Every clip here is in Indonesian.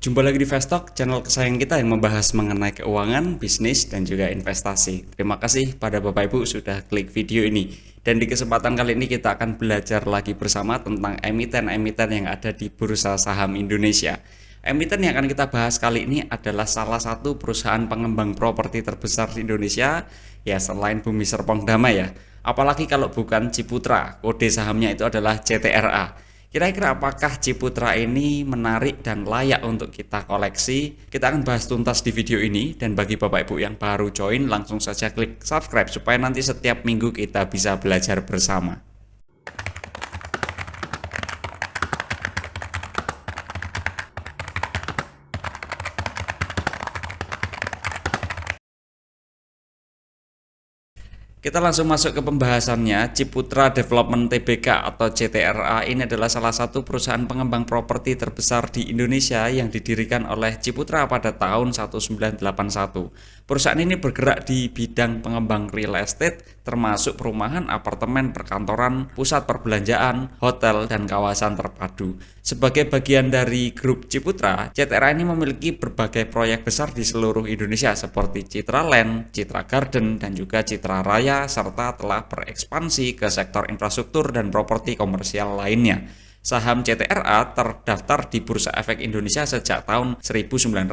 Jumpa lagi di Vestok, channel kesayangan kita yang membahas mengenai keuangan, bisnis, dan juga investasi. Terima kasih pada Bapak Ibu sudah klik video ini. Dan di kesempatan kali ini kita akan belajar lagi bersama tentang emiten-emiten yang ada di Bursa Saham Indonesia. Emiten yang akan kita bahas kali ini adalah salah satu perusahaan pengembang properti terbesar di Indonesia, ya selain Bumi Serpong Damai ya. Apalagi kalau bukan Ciputra, kode sahamnya itu adalah CTRA. Kira-kira apakah Ciputra ini menarik dan layak untuk kita koleksi? Kita akan bahas tuntas di video ini, dan bagi Bapak Ibu yang baru join langsung saja klik subscribe supaya nanti setiap minggu kita bisa belajar bersama. Kita langsung masuk ke pembahasannya. Ciputra Development Tbk atau CTRA ini adalah salah satu perusahaan pengembang properti terbesar di Indonesia yang didirikan oleh Ciputra pada tahun 1981. Perusahaan ini bergerak di bidang pengembang real estate, termasuk perumahan, apartemen, perkantoran, pusat perbelanjaan, hotel, dan kawasan terpadu. Sebagai bagian dari grup Ciputra, CTRA ini memiliki berbagai proyek besar di seluruh Indonesia seperti Citra Land, Citra Garden, dan juga Citra Raya, serta telah berekspansi ke sektor infrastruktur dan properti komersial lainnya. Saham CTRA terdaftar di Bursa Efek Indonesia sejak tahun 1994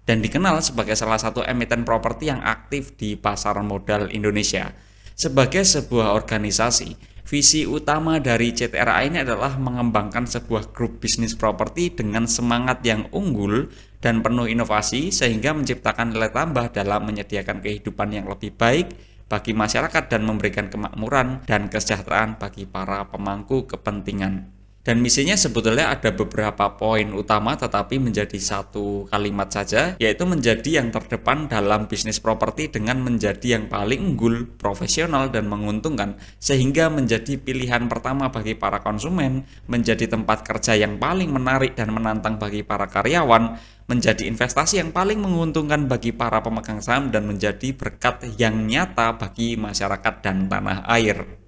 dan dikenal sebagai salah satu emiten properti yang aktif di pasar modal Indonesia. Sebagai sebuah organisasi, visi utama dari CTRA ini adalah mengembangkan sebuah grup bisnis properti dengan semangat yang unggul dan penuh inovasi sehingga menciptakan nilai tambah dalam menyediakan kehidupan yang lebih baik bagi masyarakat dan memberikan kemakmuran dan kesejahteraan bagi para pemangku kepentingan. Dan misinya sebetulnya ada beberapa poin utama tetapi menjadi satu kalimat saja, yaitu menjadi yang terdepan dalam bisnis properti dengan menjadi yang paling unggul, profesional, dan menguntungkan, sehingga menjadi pilihan pertama bagi para konsumen, menjadi tempat kerja yang paling menarik dan menantang bagi para karyawan, menjadi investasi yang paling menguntungkan bagi para pemegang saham, dan menjadi berkat yang nyata bagi masyarakat dan tanah air.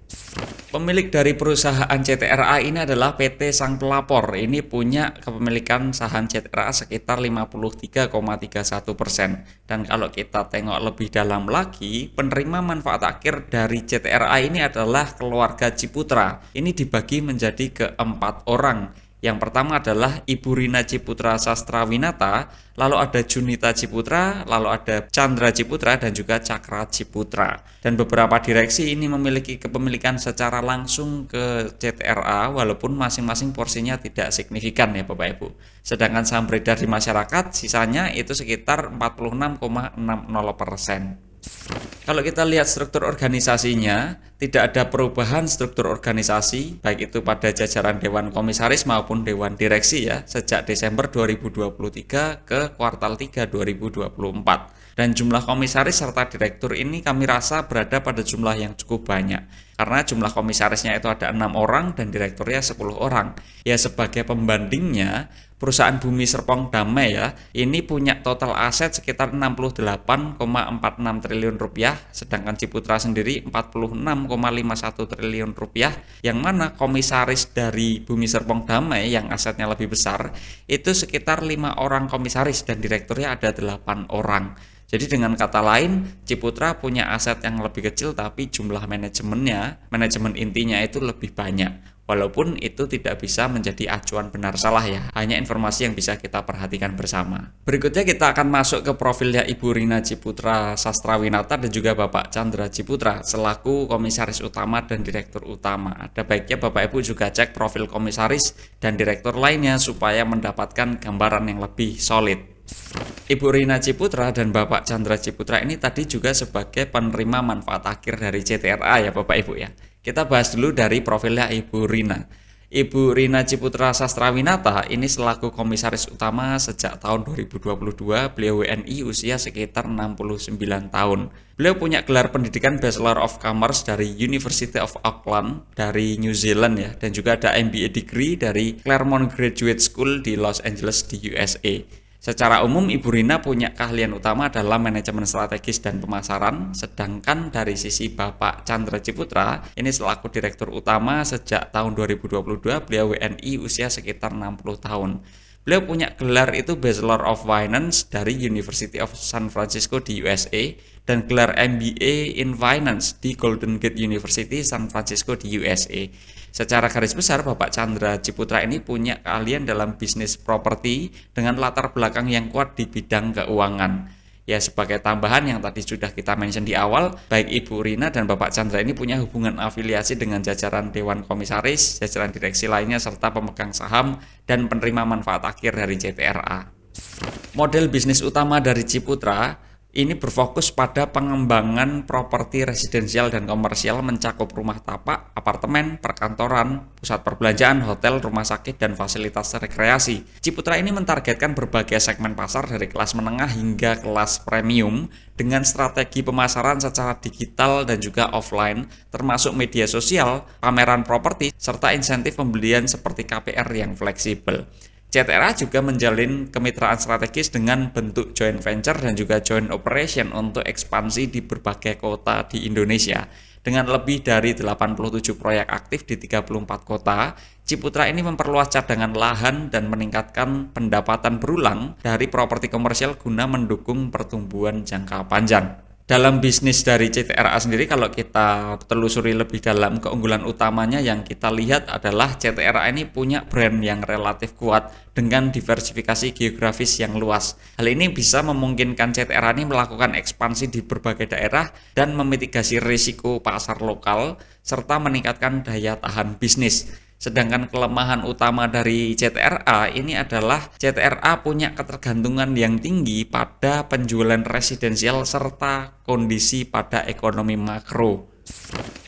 Pemilik dari perusahaan CTRA ini adalah PT Sang Pelapor. Ini punya kepemilikan saham CTRA sekitar 53,31%. Dan kalau kita tengok lebih dalam lagi, penerima manfaat akhir dari CTRA ini adalah keluarga Ciputra. Ini dibagi menjadi keempat orang. Yang pertama adalah Ibu Rina Ciputra Sastrawinata, lalu ada Junita Ciputra, lalu ada Chandra Ciputra, dan juga Cakra Ciputra. Dan beberapa direksi ini memiliki kepemilikan secara langsung ke CTRA, walaupun masing-masing porsinya tidak signifikan ya Bapak Ibu. Sedangkan saham beredar di masyarakat sisanya itu sekitar 46,60%. Kalau kita lihat struktur organisasinya, tidak ada perubahan struktur organisasi, baik itu pada jajaran Dewan Komisaris maupun Dewan Direksi ya, sejak Desember 2023 ke kuartal 3 2024. Dan jumlah komisaris serta direktur ini kami rasa berada pada jumlah yang cukup banyak. Karena jumlah komisarisnya itu ada 6 orang dan direkturnya 10 orang. Ya sebagai pembandingnya, perusahaan Bumi Serpong Damai ya, ini punya total aset sekitar 68,46 triliun rupiah, sedangkan Ciputra sendiri 46,51 triliun rupiah, yang mana komisaris dari Bumi Serpong Damai yang asetnya lebih besar, itu sekitar 5 orang komisaris dan direkturnya ada 8 orang. Jadi dengan kata lain, Ciputra punya aset yang lebih kecil tapi jumlah manajemen intinya itu lebih banyak. Walaupun itu tidak bisa menjadi acuan benar salah ya, hanya informasi yang bisa kita perhatikan bersama. Berikutnya kita akan masuk ke profilnya Ibu Rina Ciputra Sastrawinata dan juga Bapak Chandra Ciputra selaku komisaris utama dan direktur utama. Ada baiknya Bapak Ibu juga cek profil komisaris dan direktur lainnya supaya mendapatkan gambaran yang lebih solid. Ibu Rina Ciputra dan Bapak Chandra Ciputra ini tadi juga sebagai penerima manfaat akhir dari CTRA ya Bapak Ibu ya. Kita bahas dulu dari profilnya Ibu Rina. Ibu Rina Ciputra Sastrawinata ini selaku komisaris utama sejak tahun 2022, beliau WNI usia sekitar 69 tahun. Beliau punya gelar pendidikan Bachelor of Commerce dari University of Auckland dari New Zealand ya, dan juga ada MBA degree dari Claremont Graduate School di Los Angeles di USA. Secara umum, Ibu Rina punya keahlian utama dalam manajemen strategis dan pemasaran, sedangkan dari sisi Bapak Chandra Ciputra, ini selaku Direktur Utama sejak tahun 2022, beliau WNI usia sekitar 60 tahun. Beliau punya gelar itu Bachelor of Finance dari University of San Francisco di USA dan gelar MBA in Finance di Golden Gate University San Francisco di USA. Secara garis besar, Bapak Chandra Ciputra ini punya keahlian dalam bisnis properti dengan latar belakang yang kuat di bidang keuangan. Ya, sebagai tambahan yang tadi sudah kita mention di awal, baik Ibu Rina dan Bapak Chandra ini punya hubungan afiliasi dengan jajaran Dewan Komisaris, jajaran direksi lainnya, serta pemegang saham dan penerima manfaat akhir dari CTRA. Model bisnis utama dari Ciputra ini berfokus pada pengembangan properti residensial dan komersial mencakup rumah tapak, apartemen, perkantoran, pusat perbelanjaan, hotel, rumah sakit, dan fasilitas rekreasi. Ciputra ini mentargetkan berbagai segmen pasar dari kelas menengah hingga kelas premium dengan strategi pemasaran secara digital dan juga offline, termasuk media sosial, pameran properti, serta insentif pembelian seperti KPR yang fleksibel. CTRA juga menjalin kemitraan strategis dengan bentuk joint venture dan juga joint operation untuk ekspansi di berbagai kota di Indonesia. Dengan lebih dari 87 proyek aktif di 34 kota, Ciputra ini memperluas cadangan lahan dan meningkatkan pendapatan berulang dari properti komersial guna mendukung pertumbuhan jangka panjang. Dalam bisnis dari CTRA sendiri, kalau kita telusuri lebih dalam, keunggulan utamanya yang kita lihat adalah CTRA ini punya brand yang relatif kuat dengan diversifikasi geografis yang luas. Hal ini bisa memungkinkan CTRA ini melakukan ekspansi di berbagai daerah dan memitigasi risiko pasar lokal serta meningkatkan daya tahan bisnis. Sedangkan kelemahan utama dari CTRA ini adalah CTRA punya ketergantungan yang tinggi pada penjualan residensial serta kondisi pada ekonomi makro.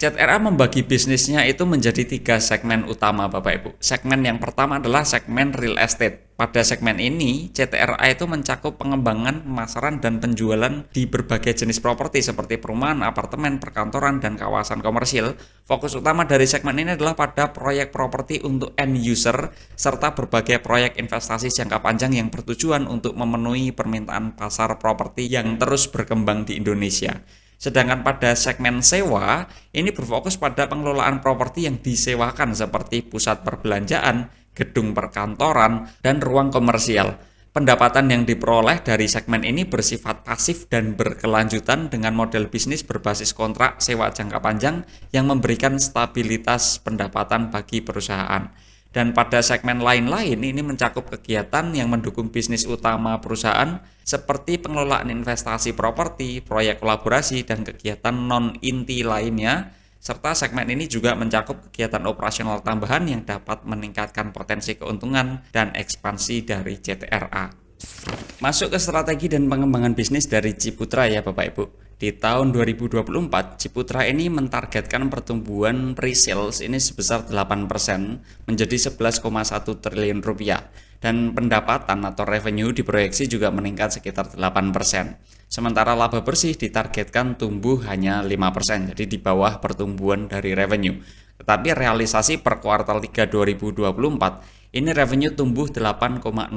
CTRA membagi bisnisnya itu menjadi 3 segmen utama, Bapak Ibu. Segmen yang pertama adalah segmen real estate. Pada segmen ini, CTRA itu mencakup pengembangan, pemasaran, dan penjualan di berbagai jenis properti seperti perumahan, apartemen, perkantoran, dan kawasan komersil. Fokus utama dari segmen ini adalah pada proyek properti untuk end user, serta berbagai proyek investasi jangka panjang yang bertujuan untuk memenuhi permintaan pasar properti yang terus berkembang di Indonesia. Sedangkan pada segmen sewa, ini berfokus pada pengelolaan properti yang disewakan seperti pusat perbelanjaan, gedung perkantoran, dan ruang komersial. Pendapatan yang diperoleh dari segmen ini bersifat pasif dan berkelanjutan dengan model bisnis berbasis kontrak sewa jangka panjang yang memberikan stabilitas pendapatan bagi perusahaan. Dan pada segmen lain-lain ini mencakup kegiatan yang mendukung bisnis utama perusahaan seperti pengelolaan investasi properti, proyek kolaborasi, dan kegiatan non-inti lainnya. Serta segmen ini juga mencakup kegiatan operasional tambahan yang dapat meningkatkan potensi keuntungan dan ekspansi dari CTRA. Masuk ke strategi dan pengembangan bisnis dari Ciputra ya Bapak Ibu. Di tahun 2024, Ciputra ini mentargetkan pertumbuhan pre-sales ini sebesar 8% menjadi 11,1 triliun rupiah. Dan pendapatan atau revenue diproyeksi juga meningkat sekitar 8%. Sementara laba bersih ditargetkan tumbuh hanya 5%, jadi di bawah pertumbuhan dari revenue. Tetapi realisasi per kuartal 3 2024 ini revenue tumbuh 8,01%,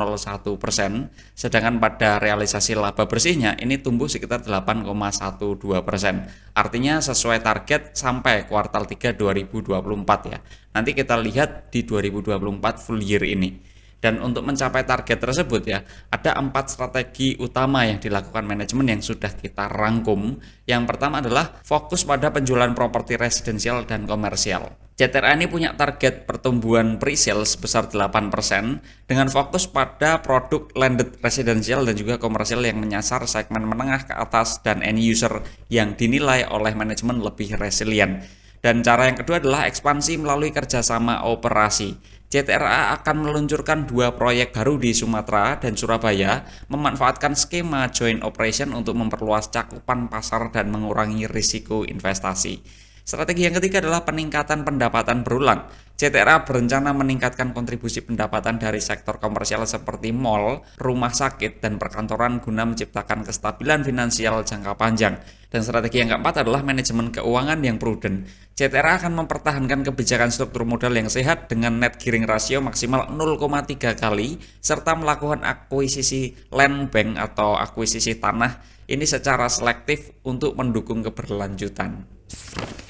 sedangkan pada realisasi laba bersihnya ini tumbuh sekitar 8,12%. Artinya sesuai target sampai kuartal 3 2024 ya. Nanti kita lihat di 2024 full year ini. Dan untuk mencapai target tersebut ya, ada 4 strategi utama yang dilakukan manajemen yang sudah kita rangkum. Yang pertama adalah fokus pada penjualan properti residensial dan komersial. CTRA ini punya target pertumbuhan pre-sales sebesar 8% dengan fokus pada produk landed residensial dan juga komersial yang menyasar segmen menengah ke atas dan end user yang dinilai oleh manajemen lebih resilient. Dan cara yang kedua adalah ekspansi melalui kerjasama operasi. CTRA akan meluncurkan 2 proyek baru di Sumatera dan Surabaya, memanfaatkan skema joint operation untuk memperluas cakupan pasar dan mengurangi risiko investasi. Strategi yang ketiga adalah peningkatan pendapatan berulang. CTRA berencana meningkatkan kontribusi pendapatan dari sektor komersial seperti mal, rumah sakit, dan perkantoran guna menciptakan kestabilan finansial jangka panjang. Dan strategi yang keempat adalah manajemen keuangan yang prudent. CTRA akan mempertahankan kebijakan struktur modal yang sehat dengan net gearing ratio maksimal 0,3 kali, serta melakukan akuisisi land bank atau akuisisi tanah ini secara selektif untuk mendukung keberlanjutan.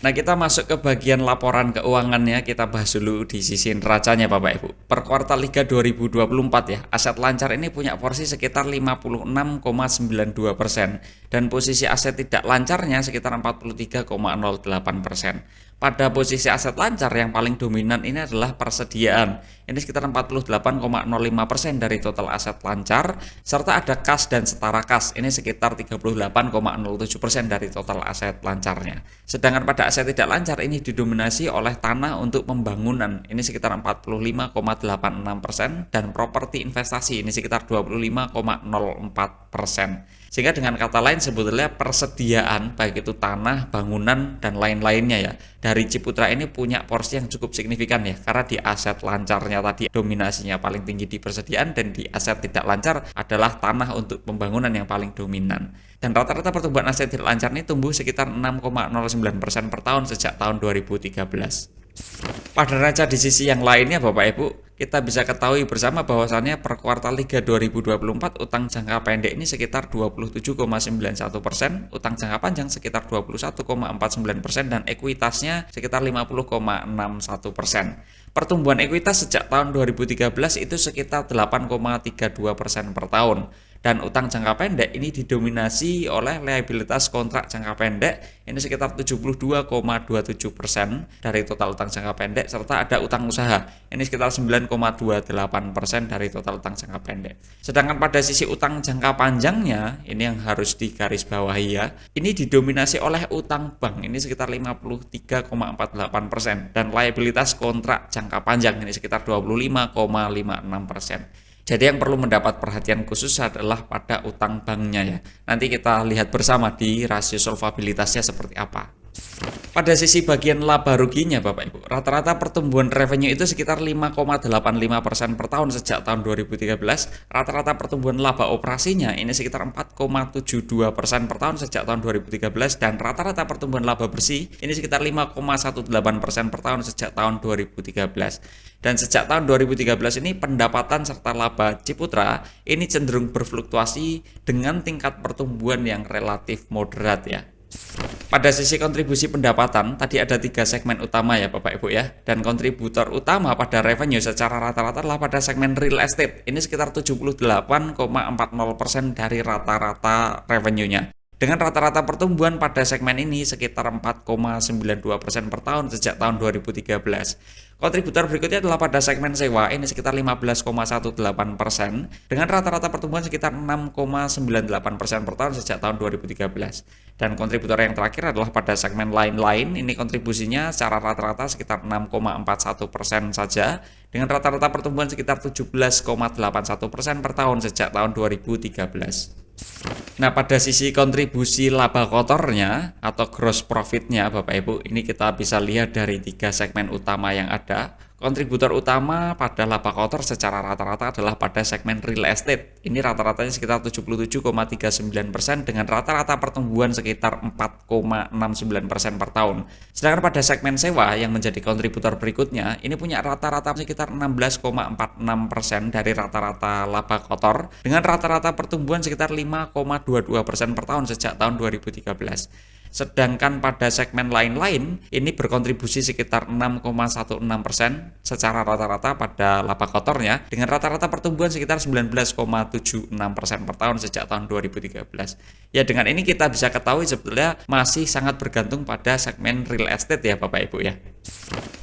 Nah, kita masuk ke bagian laporan keuangannya. Kita bahas dulu di sisi neracanya Bapak Ibu. Per kuartal 3 2024 ya, aset lancar ini punya porsi sekitar 56,92% dan posisi aset tidak lancarnya sekitar 43,08%. Pada posisi aset lancar yang paling dominan ini adalah persediaan. Ini sekitar 48,05% dari total aset lancar, serta ada kas dan setara kas. Ini sekitar 38,07% dari total aset lancarnya. Sedangkan pada aset tidak lancar ini didominasi oleh tanah untuk pembangunan. Ini sekitar 45,86% dan properti investasi ini sekitar 25,04%. Sehingga dengan kata lain sebetulnya persediaan baik itu tanah, bangunan dan lain-lainnya ya dari Ciputra ini punya porsi yang cukup signifikan ya, karena di aset lancarnya tadi dominasinya paling tinggi di persediaan dan di aset tidak lancar adalah tanah untuk pembangunan yang paling dominan. Dan rata-rata pertumbuhan aset tidak lancar ini tumbuh sekitar 6,09% per tahun sejak tahun 2013. Pada neraca di sisi yang lainnya Bapak Ibu, kita bisa ketahui bersama bahwasannya per kuartal 3 2024 utang jangka pendek ini sekitar 27,91%, utang jangka panjang sekitar 21,49% dan ekuitasnya sekitar 50,61%. Pertumbuhan ekuitas sejak tahun 2013 itu sekitar 8,32% per tahun. Dan utang jangka pendek ini didominasi oleh liabilitas kontrak jangka pendek ini sekitar 72,27% dari total utang jangka pendek, serta ada utang usaha ini sekitar 9,28% dari total utang jangka pendek. Sedangkan pada sisi utang jangka panjangnya ini yang harus digarisbawahi ya, ini didominasi oleh utang bank ini sekitar 53,48% dan liabilitas kontrak jangka panjang ini sekitar 25,56%. Jadi yang perlu mendapat perhatian khusus adalah pada utang banknya ya. Nanti kita lihat bersama di rasio solvabilitasnya seperti apa. Pada sisi bagian laba ruginya Bapak Ibu, rata-rata pertumbuhan revenue itu sekitar 5,85% per tahun sejak tahun 2013. Rata-rata pertumbuhan laba operasinya ini sekitar 4,72% per tahun sejak tahun 2013 dan rata-rata pertumbuhan laba bersih ini sekitar 5,18% per tahun sejak tahun 2013. Dan sejak tahun 2013 ini pendapatan serta laba Ciputra ini cenderung berfluktuasi dengan tingkat pertumbuhan yang relatif moderat ya. Pada sisi kontribusi pendapatan, tadi ada 3 segmen utama ya Bapak Ibu ya. Dan kontributor utama pada revenue secara rata-rata adalah pada segmen real estate. Ini sekitar 78,40% dari rata-rata revenue-nya. Dengan rata-rata pertumbuhan pada segmen ini sekitar 4,92% per tahun sejak tahun 2013. Kontributor berikutnya adalah pada segmen sewa, ini sekitar 15,18% dengan rata-rata pertumbuhan sekitar 6,98% per tahun sejak tahun 2013. Dan kontributor yang terakhir adalah pada segmen lain-lain, ini kontribusinya secara rata-rata sekitar 6,41% saja dengan rata-rata pertumbuhan sekitar 17,81% per tahun sejak tahun 2013. Nah, pada sisi kontribusi laba kotornya atau gross profitnya Bapak Ibu, ini kita bisa lihat dari 3 segmen utama yang ada. Kontributor utama pada laba kotor secara rata-rata adalah pada segmen real estate. Ini rata-ratanya sekitar 77,39% dengan rata-rata pertumbuhan sekitar 4,69% per tahun. Sedangkan pada segmen sewa yang menjadi kontributor berikutnya, ini punya rata-rata sekitar 16,46% dari rata-rata laba kotor dengan rata-rata pertumbuhan sekitar 5,22% per tahun sejak tahun 2013. Sedangkan pada segmen lain-lain ini berkontribusi sekitar 6,16% secara rata-rata pada laba kotornya dengan rata-rata pertumbuhan sekitar 19,76% per tahun sejak tahun 2013. Ya, dengan ini kita bisa ketahui sebetulnya masih sangat bergantung pada segmen real estate ya Bapak Ibu ya.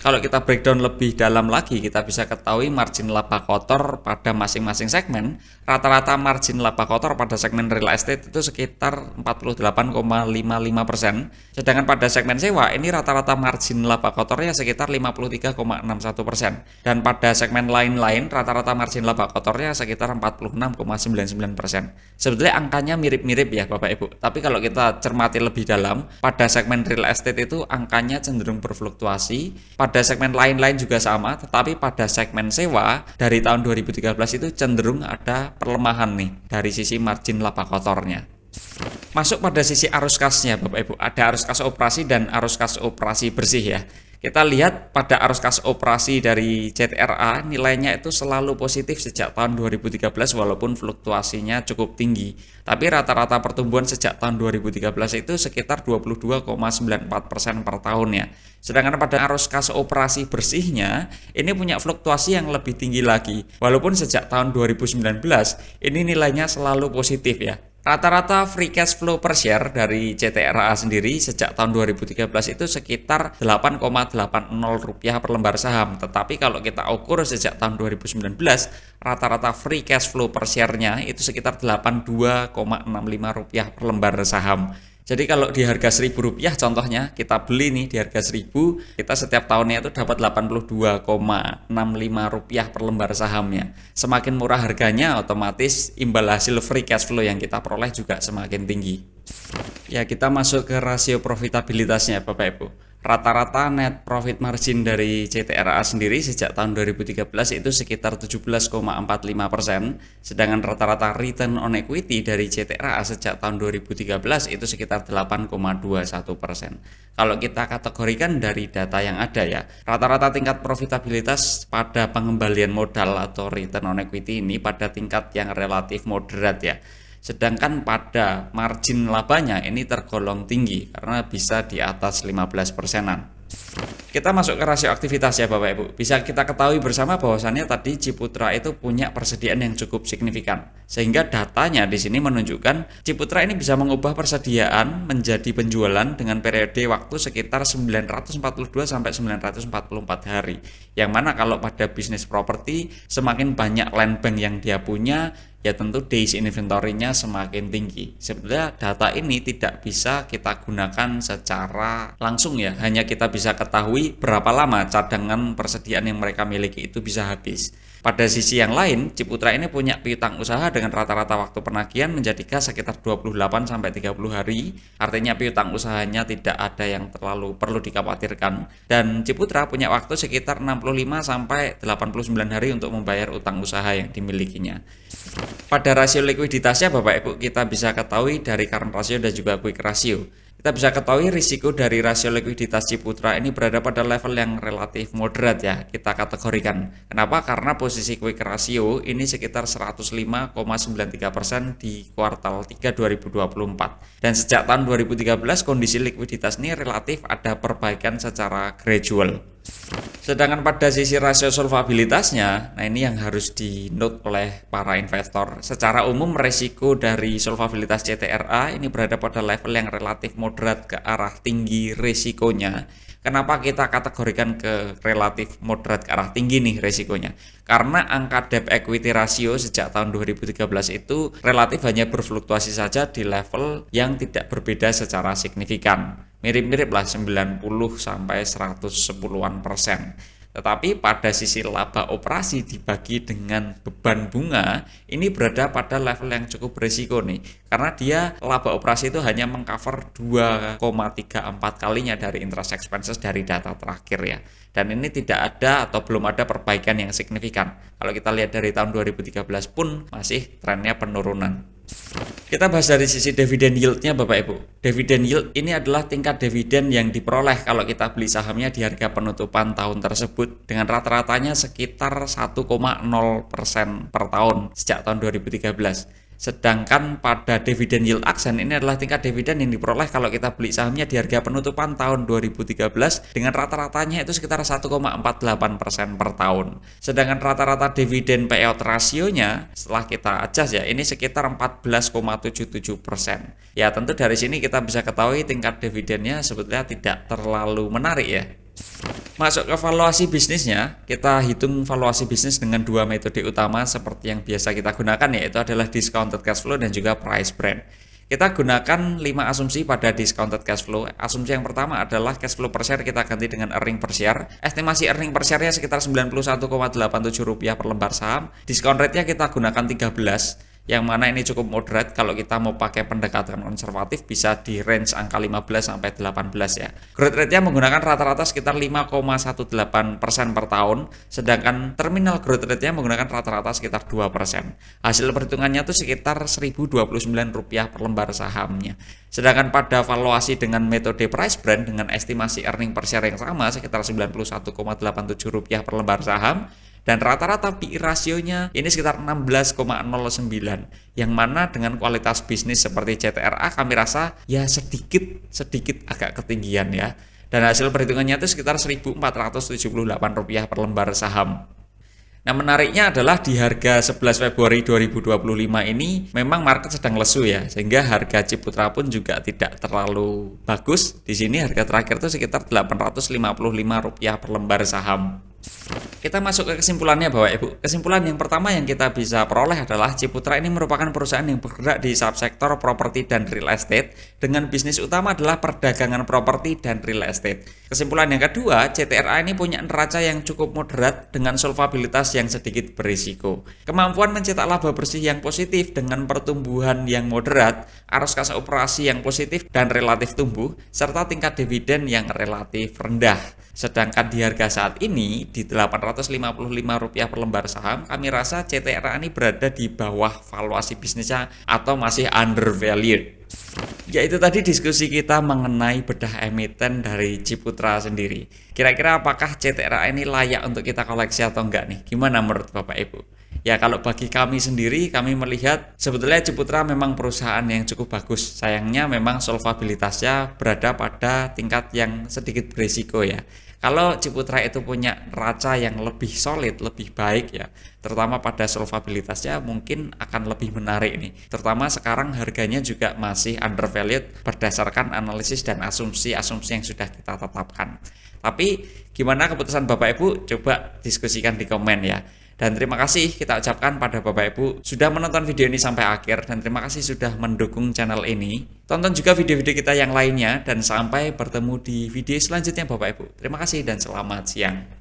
Kalau kita breakdown lebih dalam lagi, kita bisa ketahui margin laba kotor pada masing-masing segmen. Rata-rata margin laba kotor pada segmen real estate itu sekitar 48,55%. Sedangkan pada segmen sewa ini rata-rata margin laba kotornya sekitar 53,61%. Dan pada segmen lain-lain rata-rata margin laba kotornya sekitar 46,99%. Sebetulnya angkanya mirip-mirip ya Bapak Ibu. Tapi kalau kita cermati lebih dalam, pada segmen real estate itu angkanya cenderung berfluktuasi. Pada segmen lain-lain juga sama, tetapi pada segmen sewa dari tahun 2013 itu cenderung ada perlemahan nih dari sisi margin laba kotornya. Masuk pada sisi arus kasnya Bapak Ibu, ada arus kas operasi dan arus kas operasi bersih ya. Kita lihat pada arus kas operasi dari CTRA nilainya itu selalu positif sejak tahun 2013 walaupun fluktuasinya cukup tinggi. Tapi rata-rata pertumbuhan sejak tahun 2013 itu sekitar 22,94% per tahun ya. Sedangkan pada arus kas operasi bersihnya ini punya fluktuasi yang lebih tinggi lagi. Walaupun sejak tahun 2019 ini nilainya selalu positif ya. Rata-rata free cash flow per share dari CTRA sendiri sejak tahun 2013 itu sekitar 8,80 rupiah per lembar saham. Tetapi kalau kita ukur sejak tahun 2019, rata-rata free cash flow per share-nya itu sekitar 82,65 rupiah per lembar saham. Jadi kalau di harga Rp1.000 contohnya kita beli nih di harga 1.000, kita setiap tahunnya itu dapat 82,65 rupiah per lembar sahamnya. Semakin murah harganya otomatis imbal hasil free cash flow yang kita peroleh juga semakin tinggi. Ya, kita masuk ke rasio profitabilitasnya Bapak Ibu. Rata-rata net profit margin dari CTRA sendiri sejak tahun 2013 itu sekitar 17,45%, sedangkan rata-rata return on equity dari CTRA sejak tahun 2013 itu sekitar 8,21%. Kalau kita kategorikan dari data yang ada ya, rata-rata tingkat profitabilitas pada pengembalian modal atau return on equity ini pada tingkat yang relatif moderat ya. Sedangkan pada margin labanya ini tergolong tinggi karena bisa di atas 15%-an. Kita masuk ke rasio aktivitas ya Bapak Ibu. Bisa kita ketahui bersama bahwasannya tadi Ciputra itu punya persediaan yang cukup signifikan. Sehingga datanya di sini menunjukkan Ciputra ini bisa mengubah persediaan menjadi penjualan dengan periode waktu sekitar 942 sampai 944 hari. Yang mana kalau pada bisnis properti semakin banyak land bank yang dia punya, ya tentu days inventory-nya semakin tinggi. Sebenarnya data ini tidak bisa kita gunakan secara langsung ya, hanya kita bisa ketahui berapa lama cadangan persediaan yang mereka miliki itu bisa habis. Pada sisi yang lain, Ciputra ini punya piutang usaha dengan rata-rata waktu penagihan menjadi kas sekitar 28 sampai 30 hari. Artinya piutang usahanya tidak ada yang terlalu perlu dikhawatirkan. Dan Ciputra punya waktu sekitar 65 sampai 89 hari untuk membayar utang usaha yang dimilikinya. Pada rasio likuiditasnya Bapak Ibu kita bisa ketahui dari current ratio dan juga quick ratio. Kita bisa ketahui risiko dari rasio likuiditas Ciputra ini berada pada level yang relatif moderat ya, kita kategorikan. Kenapa? Karena posisi quick ratio ini sekitar 105,93% di kuartal 3 2024. Dan sejak tahun 2013 kondisi likuiditas ini relatif ada perbaikan secara gradual. Sedangkan pada sisi rasio solvabilitasnya, nah ini yang harus di-note oleh para investor. Secara umum resiko dari solvabilitas CTRA ini berada pada level yang relatif moderat ke arah tinggi resikonya. Kenapa kita kategorikan ke relatif moderat ke arah tinggi nih resikonya? Karena angka debt equity ratio sejak tahun 2013 itu relatif hanya berfluktuasi saja di level yang tidak berbeda secara signifikan. Mirip-mirip lah 90 sampai 110-an persen. Tetapi pada sisi laba operasi dibagi dengan beban bunga ini berada pada level yang cukup berisiko nih. Karena dia laba operasi itu hanya mengcover 2,34 kalinya dari interest expenses dari data terakhir ya. Dan ini tidak ada atau belum ada perbaikan yang signifikan. Kalau kita lihat dari tahun 2013 pun masih trennya penurunan. Kita bahas dari sisi dividen yield-nya Bapak Ibu. Dividen yield ini adalah tingkat dividen yang diperoleh kalau kita beli sahamnya di harga penutupan tahun tersebut dengan rata-ratanya sekitar 1,0% per tahun sejak tahun 2013. Sedangkan pada dividen yield aksen ini adalah tingkat dividen yang diperoleh kalau kita beli sahamnya di harga penutupan tahun 2013 dengan rata-ratanya itu sekitar 1,48% per tahun. Sedangkan rata-rata dividen payout rasionya setelah kita adjust ya ini sekitar 14,77%. Ya tentu dari sini kita bisa ketahui tingkat dividennya sebetulnya tidak terlalu menarik ya. Masuk ke valuasi bisnisnya, kita hitung valuasi bisnis dengan dua metode utama seperti yang biasa kita gunakan yaitu adalah discounted cash flow dan juga price brand. Kita gunakan 5 asumsi pada discounted cash flow. Asumsi yang pertama adalah cash flow per share kita ganti dengan earning per share. Estimasi earning per share-nya sekitar 91,87 rupiah per lembar saham. Discount rate-nya kita gunakan 13. yang mana ini cukup moderat. Kalau kita mau pakai pendekatan konservatif bisa di range angka 15 sampai 18 ya. Growth rate-nya menggunakan rata-rata sekitar 5,18% per tahun, sedangkan terminal growth rate-nya menggunakan rata-rata sekitar 2%. Hasil perhitungannya itu sekitar Rp1.029 per lembar sahamnya. Sedangkan pada valuasi dengan metode price brand dengan estimasi earning per share yang sama sekitar Rp91,87 per lembar saham, dan rata-rata PI rasionya ini sekitar 16,09, yang mana dengan kualitas bisnis seperti CTRA kami rasa ya sedikit agak ketinggian ya. Dan hasil perhitungannya itu sekitar Rp1.478 per lembar saham. Nah, menariknya adalah di harga 11 Februari 2025 ini memang market sedang lesu ya, sehingga harga Ciputra pun juga tidak terlalu bagus. Di sini harga terakhir itu sekitar Rp855 per lembar saham. Kita masuk ke kesimpulannya Bapak Ibu. Kesimpulan yang pertama yang kita bisa peroleh adalah Ciputra ini merupakan perusahaan yang bergerak di subsektor properti dan real estate dengan bisnis utama adalah perdagangan properti dan real estate. Kesimpulan yang kedua, CTRA ini punya neraca yang cukup moderat dengan solvabilitas yang sedikit berisiko. Kemampuan mencetak laba bersih yang positif dengan pertumbuhan yang moderat, arus kas operasi yang positif dan relatif tumbuh, serta tingkat dividen yang relatif rendah. Sedangkan di harga saat ini di Rp855 per lembar saham, kami rasa CTRA ini berada di bawah valuasi bisnisnya atau masih undervalued. Ya, itu tadi diskusi kita mengenai bedah emiten dari Ciputra sendiri. Kira-kira apakah CTRA ini layak untuk kita koleksi atau enggak nih? Gimana menurut Bapak Ibu? Ya, kalau bagi kami sendiri, kami melihat sebetulnya Ciputra memang perusahaan yang cukup bagus. Sayangnya memang solvabilitasnya berada pada tingkat yang sedikit berisiko ya. Kalau Ciputra itu punya neraca yang lebih solid, lebih baik ya, terutama pada solvabilitasnya mungkin akan lebih menarik nih. Terutama sekarang harganya juga masih undervalued berdasarkan analisis dan asumsi-asumsi yang sudah kita tetapkan. Tapi gimana keputusan Bapak Ibu? Coba diskusikan di komen ya. Dan terima kasih kita ucapkan pada Bapak Ibu sudah menonton video ini sampai akhir, dan terima kasih sudah mendukung channel ini. Tonton juga video-video kita yang lainnya, dan sampai bertemu di video selanjutnya Bapak Ibu. Terima kasih dan selamat siang.